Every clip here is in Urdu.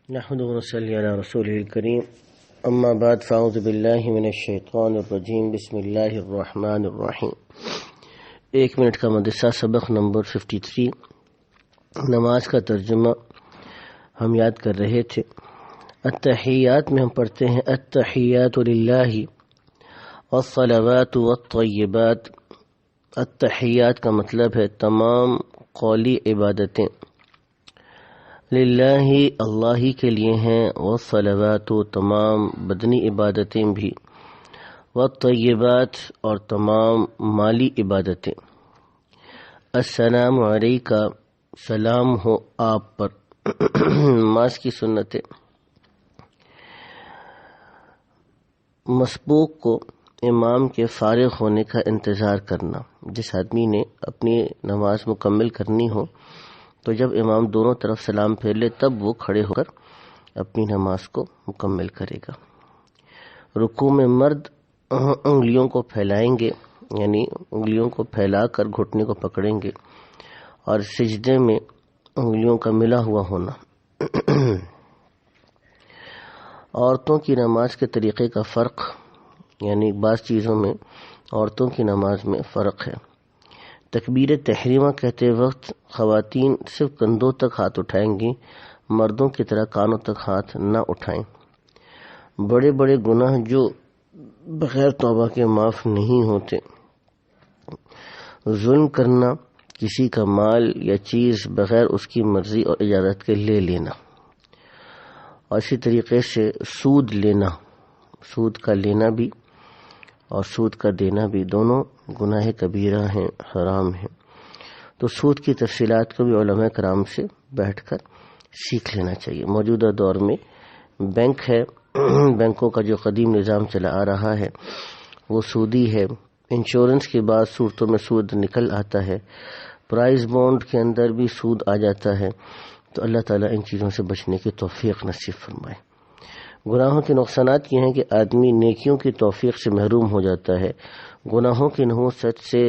نحمد ونصلي على رسوله الكريم اما بعد فاعوذ باللہ من الشیطان الرجیم بسم اللہ الرحمن الرحیم۔ 1 منٹ کا مدرسہ، سبق نمبر 53، نماز کا ترجمہ ہم یاد کر رہے تھے۔ التحیات میں ہم پڑھتے ہیں التحیات للہ والصلوات والطیبات۔ التحیات کا مطلب ہے تمام قولی عبادتیں، للہ اللہ ہی کے لیے ہیں، والصلوات تمام بدنی عبادتیں بھی، والطیبات اور تمام مالی عبادتیں۔ السلام علیکہ، سلام ہو آپ پر۔ نماز کی سنت ہے مسبوق کو امام کے فارغ ہونے کا انتظار کرنا۔ جس آدمی نے اپنی نماز مکمل کرنی ہو تو جب امام دونوں طرف سلام پھیر لے تب وہ کھڑے ہو کر اپنی نماز کو مکمل کرے گا۔ رکوع میں مرد انگلیوں کو پھیلائیں گے، یعنی انگلیوں کو پھیلا کر گھٹنے کو پکڑیں گے، اور سجدے میں انگلیوں کا ملا ہوا ہونا۔ عورتوں کی نماز کے طریقے کا فرق، یعنی بعض چیزوں میں عورتوں کی نماز میں فرق ہے۔ تکبیر تحریمہ کہتے وقت خواتین صرف کندھوں تک ہاتھ اٹھائیں گی، مردوں کی طرح کانوں تک ہاتھ نہ اٹھائیں۔ بڑے بڑے گناہ جو بغیر توبہ کے معاف نہیں ہوتے، ظلم کرنا، کسی کا مال یا چیز بغیر اس کی مرضی اور اجازت کے لے لینا، اور اسی طریقے سے سود لینا، سود کا لینا بھی اور سود کا دینا بھی دونوں گناہ کبیرہ ہیں، حرام ہیں۔ تو سود کی تفصیلات کو بھی علماء کرام سے بیٹھ کر سیکھ لینا چاہیے۔ موجودہ دور میں بینک ہے، بینکوں کا جو قدیم نظام چلا آ رہا ہے وہ سودی ہے۔ انشورنس کے بعد صورتوں میں سود نکل آتا ہے، پرائز بانڈ کے اندر بھی سود آ جاتا ہے۔ تو اللہ تعالیٰ ان چیزوں سے بچنے کی توفیق نصیب فرمائے۔ گناہوں کے نقصانات یہ ہیں کہ آدمی نیکیوں کی توفیق سے محروم ہو جاتا ہے۔ گناہوں کی نحوست سے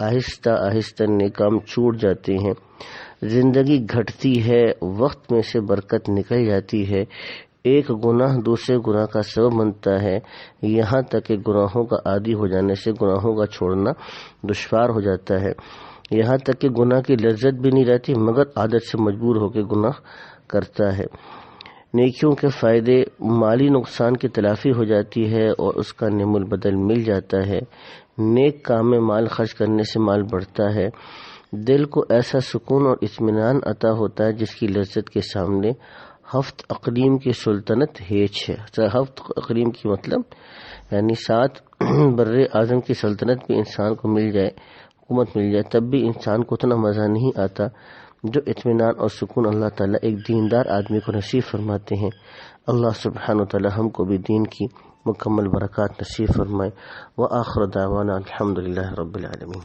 آہستہ آہستہ نیک کام چھوٹ جاتے ہیں، زندگی گھٹتی ہے، وقت میں سے برکت نکل جاتی ہے، ایک گناہ دوسرے گناہ کا سبب بنتا ہے، یہاں تک کہ گناہوں کا عادی ہو جانے سے گناہوں کا چھوڑنا دشوار ہو جاتا ہے، یہاں تک کہ گناہ کی لذت بھی نہیں رہتی مگر عادت سے مجبور ہو کے گناہ کرتا ہے۔ نیکیوں کے فائدے، مالی نقصان کی تلافی ہو جاتی ہے اور اس کا نعم البدل مل جاتا ہے۔ نیک کام میں مال خرچ کرنے سے مال بڑھتا ہے، دل کو ایسا سکون اور اطمینان عطا ہوتا ہے جس کی لذت کے سامنے ہفت اقلیم کی سلطنت ہیچ ہے۔ ہفت اقلیم کی مطلب یعنی 7 بر اعظم کی سلطنت بھی انسان کو مل جائے، حکومت مل جائے، تب بھی انسان کو اتنا مزہ نہیں آتا جو اطمینان اور سکون اللہ تعالیٰ ایک دیندار آدمی کو نصیب فرماتے ہیں۔ اللہ سبحانہ وتعالیٰ ہم کو بھی دین کی مکمل برکات نصیب فرمائے۔ وآخر دعوانا الحمدللہ رب العالمین۔